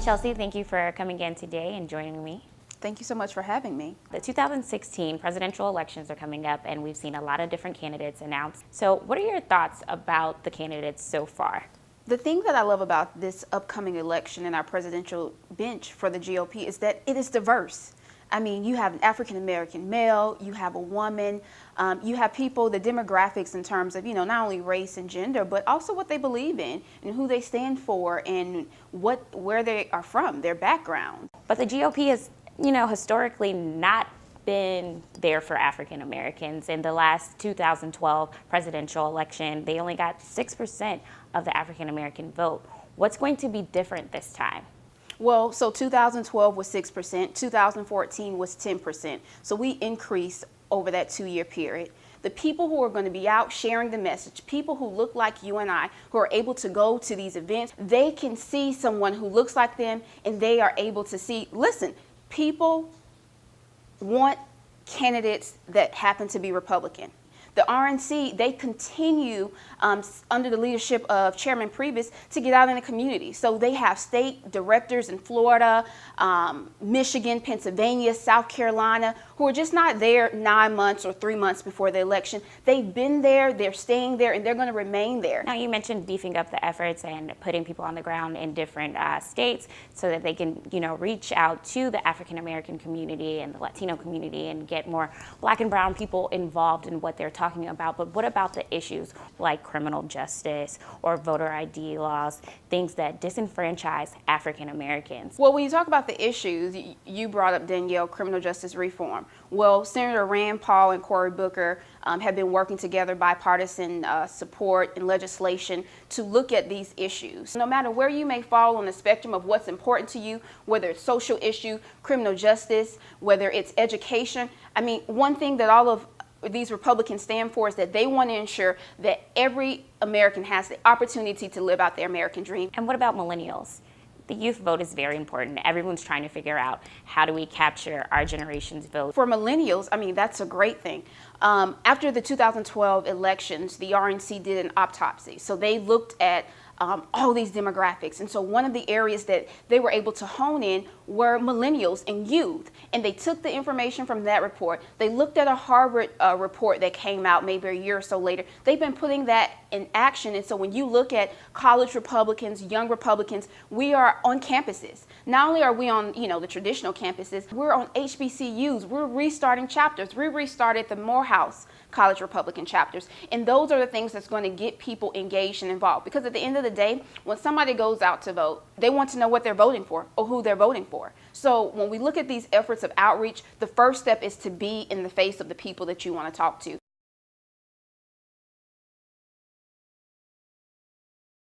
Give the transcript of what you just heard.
Chelsea, thank you for coming in today and joining me. Thank you so much for having me. The 2016 presidential elections are coming up, and we've seen a lot of different candidates announced. So what are your thoughts about the candidates so far? The thing that I love about this upcoming election and our presidential bench for the GOP is that it is diverse. I mean, you have an African-American male, you have a woman, you have people, the demographics in terms of, not only race and gender, but also what they believe in and who they stand for and where they are from, their background. But the GOP has, historically not been there for African Americans. In the last 2012 presidential election, they only got 6% of the African American vote. What's going to be different this time? Well, so 2012 was 6%, 2014 was 10%. So we increased over that 2-year period. The people who are going to be out sharing the message, people who look like you and I, who are able to go to these events, they can see someone who looks like them and they are able to see, listen, people want candidates that happen to be Republican. The RNC, they continue under the leadership of Chairman Priebus to get out in the community. So they have state directors in Florida, Michigan, Pennsylvania, South Carolina, who are just not there 9 months or 3 months before the election. They've been there, they're staying there, and they're going to remain there. Now, you mentioned beefing up the efforts and putting people on the ground in different states so that they can, reach out to the African American community and the Latino community and get more Black and brown people involved in what they're talking about. But what about the issues like criminal justice or voter ID laws, things that disenfranchise African Americans? Well, when you talk about the issues, you brought up, Danielle, criminal justice reform. Well, Senator Rand Paul and Cory Booker have been working together, bipartisan support and legislation to look at these issues. No matter where you may fall on the spectrum of what's important to you, whether it's social issue, criminal justice, whether it's education, I mean, one thing that all of these Republicans stand for is that they want to ensure that every American has the opportunity to live out their American dream. And what about millennials? The youth vote is very important. Everyone's trying to figure out, how do we capture our generation's vote? For millennials, I mean, that's a great thing. After the 2012 elections, the RNC did an autopsy. So they looked at all these demographics. And so one of the areas that they were able to hone in were millennials and youth. And they took the information from that report. They looked at a Harvard report that came out maybe a year or so later. They've been putting that in action. And so when you look at college Republicans, young Republicans, we are on campuses. Not only are we on, the traditional campuses, we're on HBCUs. We're restarting chapters. We restarted the Morehouse College Republican chapters. And those are the things that's going to get people engaged and involved. Because at the end of the day, when somebody goes out to vote, they want to know what they're voting for or who they're voting for. So when we look at these efforts of outreach, the first step is to be in the face of the people that you want to talk to.